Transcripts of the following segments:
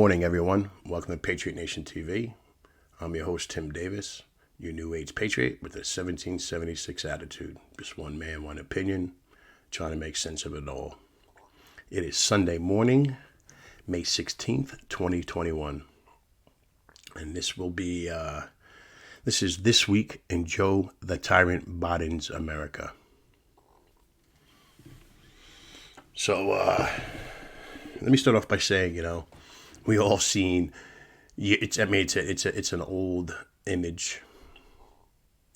morning, everyone. Welcome to Patriot Nation TV. I'm your host, Tim Davis, your New Age Patriot with a 1776 attitude. Just one man, one opinion, trying to make sense of it all. It is Sunday morning, May 16th, 2021. And this will be, this is This Week in Joe the Tyrant Biden's America. So, let me start off by saying, we all seen, it's an old image.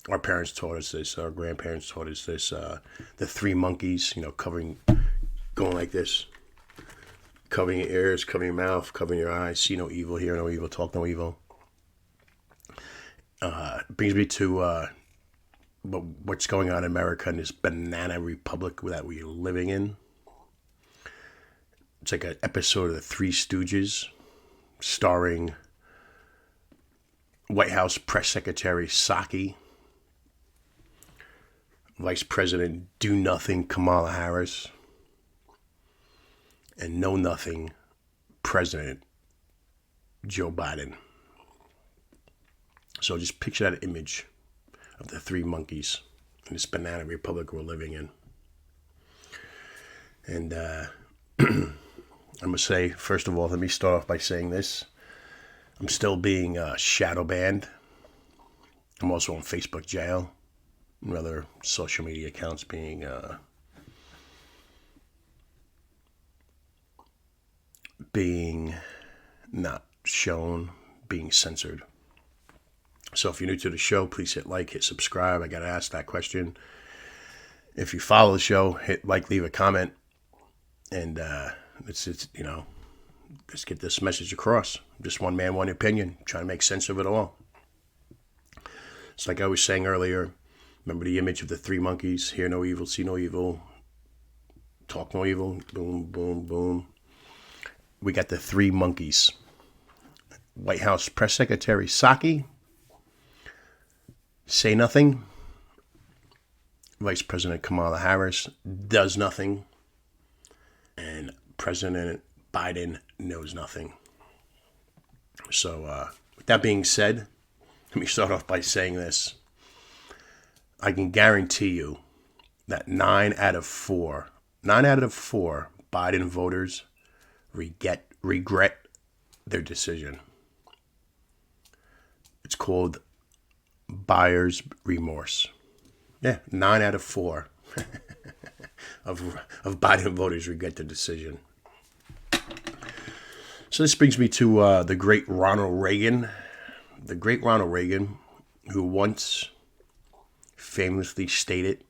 Our parents taught us this, our grandparents taught us this, the three monkeys, going like this, covering your ears, covering your mouth, covering your eyes, see no evil, hear no evil, talk no evil. Brings me to what's going on in America in this banana republic that we're living in. It's like an episode of the Three Stooges, starring White House Press Secretary Psaki, Vice President Do Nothing Kamala Harris, and Know Nothing President Joe Biden. So just picture that image of the three monkeys in this banana republic we're living in. And I'm going to say, first of all, let me start off by saying this. I'm still being shadow banned. I'm also on Facebook jail and other social media accounts being not shown, being censored. So if you're new to the show, please hit like, hit subscribe. I got to ask that question. If you follow the show, hit like, leave a comment. And let's get this message across. Just one man, one opinion, trying to make sense of it all. It's like I was saying earlier, remember the image of the three monkeys, hear no evil, see no evil, talk no evil, boom, boom, boom. We got the three monkeys. White House Press Secretary Psaki, say nothing. Vice President Kamala Harris does nothing. And President Biden knows nothing. So, with that being said, let me start off by saying this. I can guarantee you that 9 out of 4 Biden voters regret their decision. It's called buyer's remorse. Yeah, 9 out of 4 of Biden voters regret the decision. So this brings me to the great Ronald Reagan. The great Ronald Reagan, who once famously stated,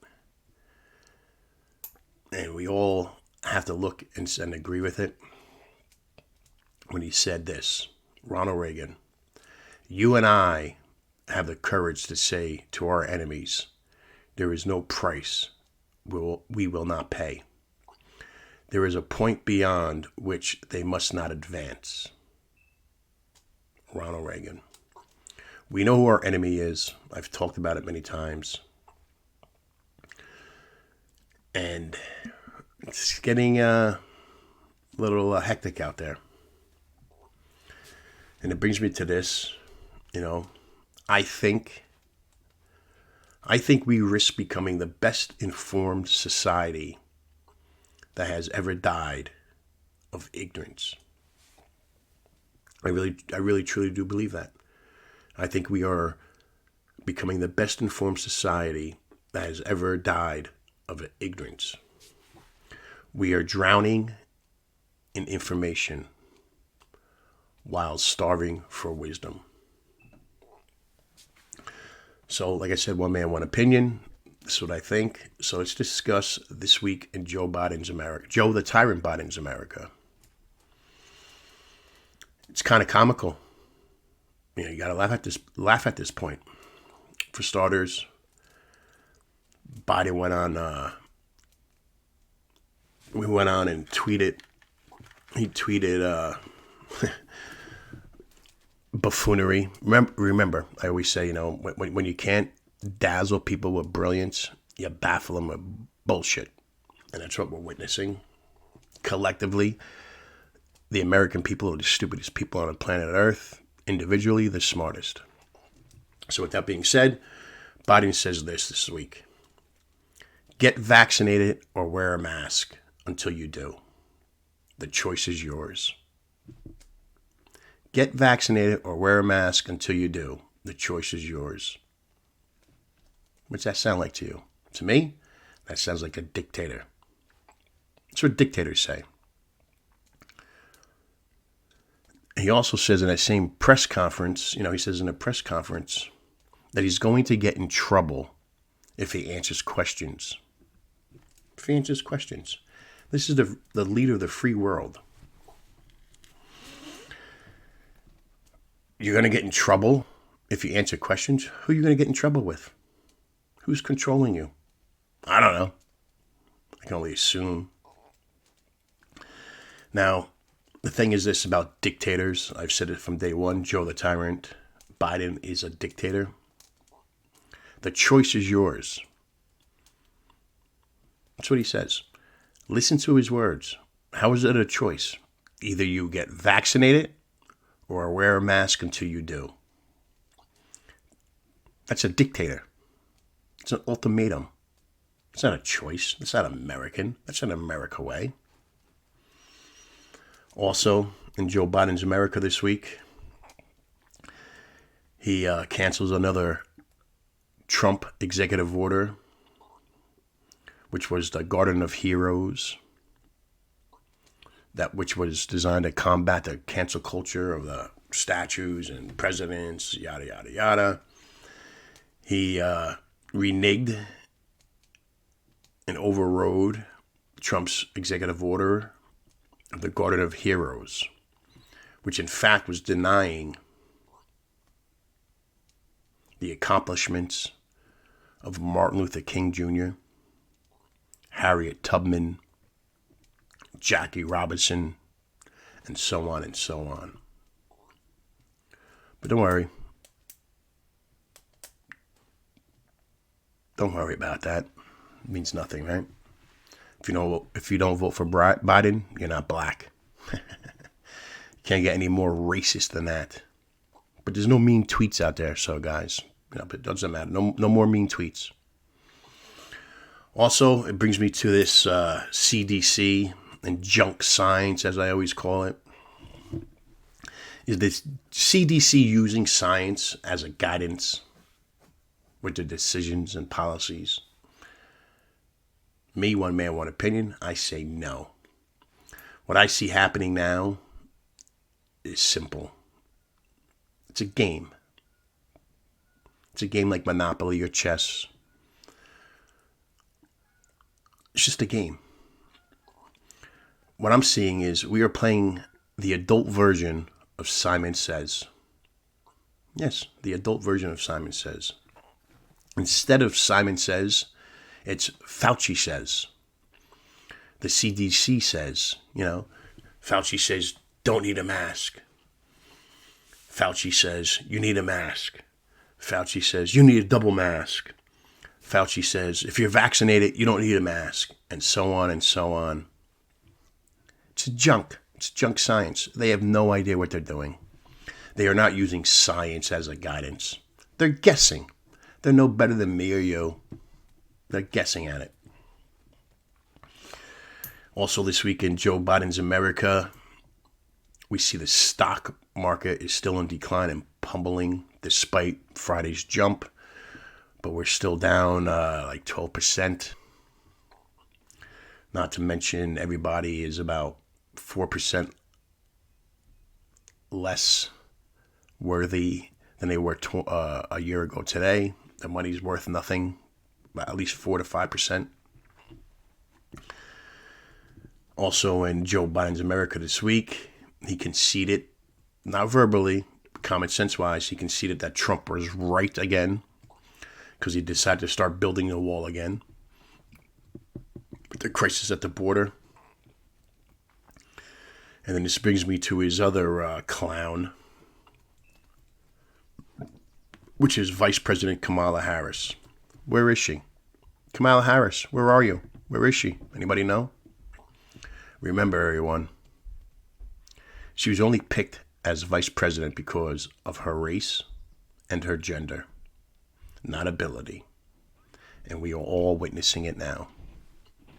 and we all have to look and agree with it, when he said this, Ronald Reagan, you and I have the courage to say to our enemies, there is no price we will not pay. There is a point beyond which they must not advance. Ronald Reagan. We know who our enemy is. I've talked about it many times. And it's getting a little hectic out there. And it brings me to this, I think we risk becoming the best informed society that has ever died of ignorance. I really truly do believe that. I think we are becoming the best informed society that has ever died of ignorance. We are drowning in information while starving for wisdom. So, like I said, one man, one opinion. That's what I think. So let's discuss This Week in Joe Biden's America. Joe the Tyrant Biden's America. It's kind of comical. You got to laugh at this point. For starters, Biden went on and tweeted. He tweeted buffoonery. Remember, I always say, when you can't dazzle people with brilliance, you baffle them with bullshit. And that's what we're witnessing collectively. the American people are the stupidest people on the planet Earth. Individually, the smartest. So with that being said, Biden says this week. Get vaccinated or wear a mask until you do. The choice is yours. Get vaccinated or wear a mask until you do. The choice is yours. What's that sound like to you? To me, that sounds like a dictator. That's what dictators say. He also says in that same press conference, he says in a press conference that he's going to get in trouble if he answers questions. If he answers questions. This is the leader of the free world. You're going to get in trouble if you answer questions? Who are you going to get in trouble with? Who's controlling you? I don't know. I can only assume. Now, the thing is this about dictators. I've said it from day one. Joe the Tyrant. Biden is a dictator. The choice is yours. That's what he says. Listen to his words. How is it a choice? Either you get vaccinated or wear a mask until you do. That's a dictator. It's an ultimatum. It's not a choice. It's not American. That's not America way. Also, in Joe Biden's America this week, he cancels another Trump executive order, which was the Garden of Heroes, which was designed to combat the cancel culture of the statues and presidents, yada, yada, yada. He reneged and overrode Trump's executive order of the Garden of Heroes, which in fact was denying the accomplishments of Martin Luther King Jr., Harriet Tubman, Jackie Robinson, and so on and so on. But don't worry. Don't worry about that. It means nothing, right? If you don't vote for Biden, you're not black. You can't get any more racist than that. But there's no mean tweets out there, so guys, but it doesn't matter. No more mean tweets. Also, it brings me to this CDC and junk science, as I always call it. Is this CDC using science as a guidance with their decisions and policies? Me, one man, one opinion. I say no. What I see happening now is simple. It's a game. It's a game like Monopoly or chess. It's just a game. What I'm seeing is we are playing the adult version of Simon Says. Yes, the adult version of Simon Says. Instead of Simon Says, it's Fauci says. The CDC says, Fauci says, don't need a mask. Fauci says, you need a mask. Fauci says, you need a double mask. Fauci says, if you're vaccinated, you don't need a mask. And so on and so on. It's junk. It's junk science. They have no idea what they're doing. They are not using science as a guidance. They're guessing. They're no better than me or you. They're guessing at it. Also this week in Joe Biden's America, we see the stock market is still in decline and pummeling despite Friday's jump. But we're still down like 12%. Not to mention everybody is about 4% less worthy than they were a year ago today. The money's worth nothing, at least 4 to 5%. Also in Joe Biden's America this week, he conceded, not verbally, common sense wise, he conceded that Trump was right again because he decided to start building the wall again. With the crisis at the border. And then this brings me to his other clown, which is Vice President Kamala Harris. Where is she? Kamala Harris, where are you? Where is she? Anybody know? Remember, everyone, She was only picked as vice president because of her race and her gender, not ability. And we are all witnessing it now.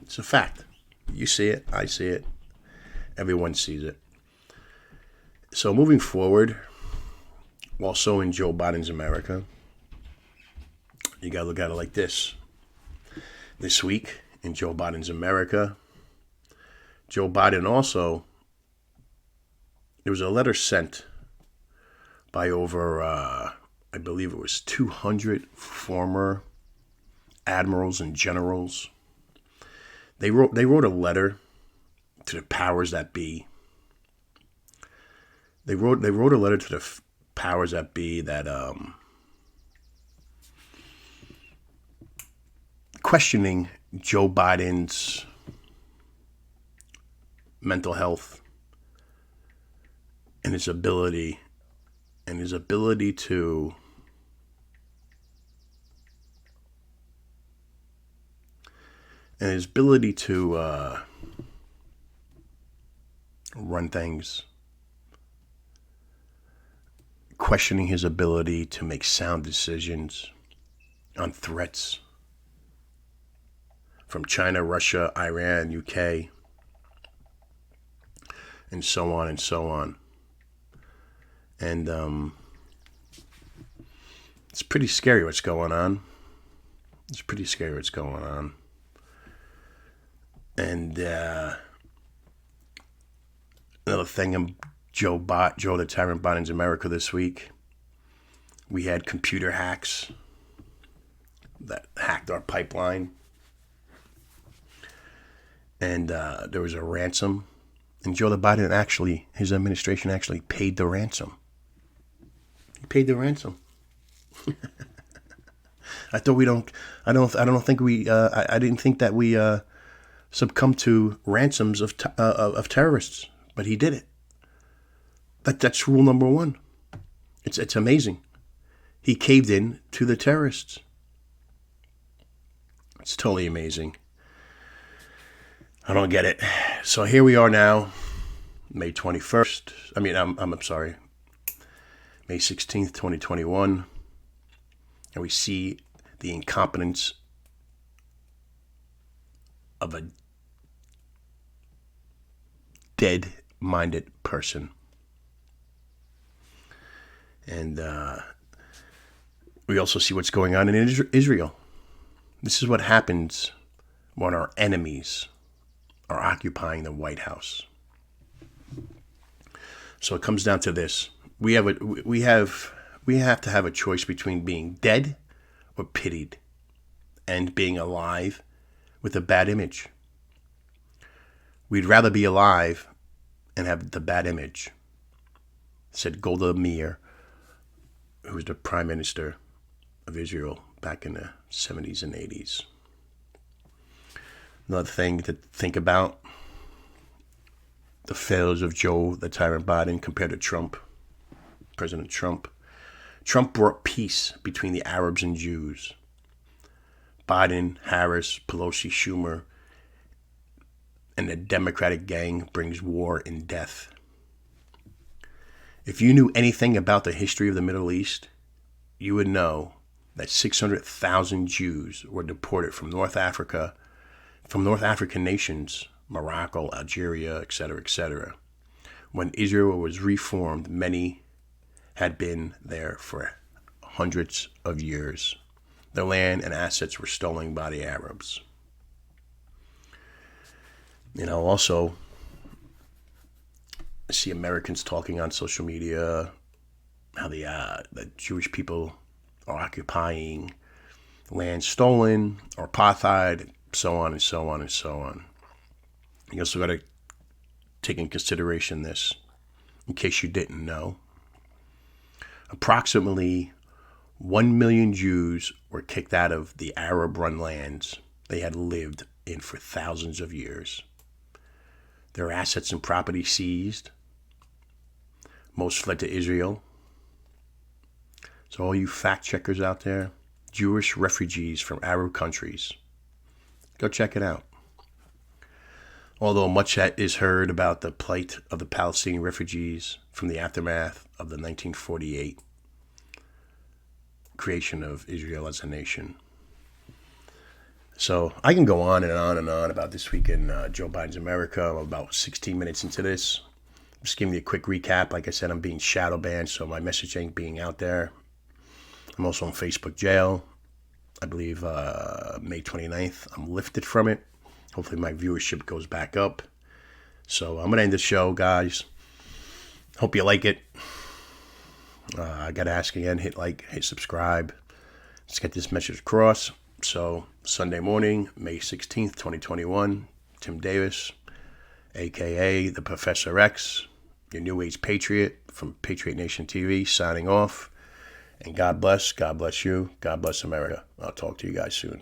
It's a fact. You see it, I see it, everyone sees it. So moving forward, also in Joe Biden's America, you gotta look at it like this. This week in Joe Biden's America, Joe Biden also, there was a letter sent by over, I believe it was 200 former admirals and generals. They wrote a letter to the powers that be. They wrote a letter to the powers that be that questioning Joe Biden's mental health and his ability to run things, questioning his ability to make sound decisions on threats from China, Russia, Iran, UK, and so on and so on. And it's pretty scary what's going on. And another thing in Joe the Tyrant Biden's America this week, we had computer hacks that hacked our pipeline. And there was a ransom. And Joe Biden his administration actually paid the ransom. He paid the ransom. I didn't think that we succumb to ransoms of terrorists, but he did it. That's rule number one. It's amazing. He caved in to the terrorists. It's totally amazing. I don't get it. So here we are now, May 21st. I'm sorry, May 16th, 2021, and we see the incompetence of a dead-minded person. And we also see what's going on in Israel. This is what happens when our enemies are occupying the White House. So it comes down to this: we have to have a choice between being dead or pitied, and being alive with a bad image. We'd rather be alive and have the bad image, said Golda Meir, who was the prime minister of Israel back in the 70s and 80s. Another thing to think about, the failures of Joe the Tyrant Biden compared to Trump, President Trump. Trump brought peace between the Arabs and Jews. Biden, Harris, Pelosi, Schumer, and the Democratic gang brings war and death. If you knew anything about the history of the Middle East, you would know that 600,000 Jews were deported from North African nations, Morocco, Algeria, etc., When Israel was reformed, many had been there for hundreds of years. Their land and assets were stolen by the Arabs. Also, I see Americans talking on social media how the Jewish people are occupying land stolen or apartheid, so on and so on and so on. You also got to take in consideration this, in case you didn't know. Approximately 1 million Jews were kicked out of the Arab-run lands they had lived in for thousands of years. Their assets and property seized. Most fled to Israel. So all you fact checkers out there, Jewish refugees from Arab countries, go check it out. Although much is heard about the plight of the Palestinian refugees from the aftermath of the 1948 creation of Israel as a nation. So I can go on and on and on about this week in Joe Biden's America. I'm about 16 minutes into this. Just giving you a quick recap. Like I said, I'm being shadow banned, so my message ain't being out there. I'm also in Facebook jail. I believe May 29th. I'm lifted from it. Hopefully my viewership goes back up. So I'm going to end the show, guys. Hope you like it. I got to ask again, hit like, hit subscribe. Let's get this message across. So Sunday morning, May 16th, 2021, Tim Davis, a.k.a. the Professor X, your New Age Patriot from Patriot Nation TV, signing off. And God bless you. God bless America. I'll talk to you guys soon.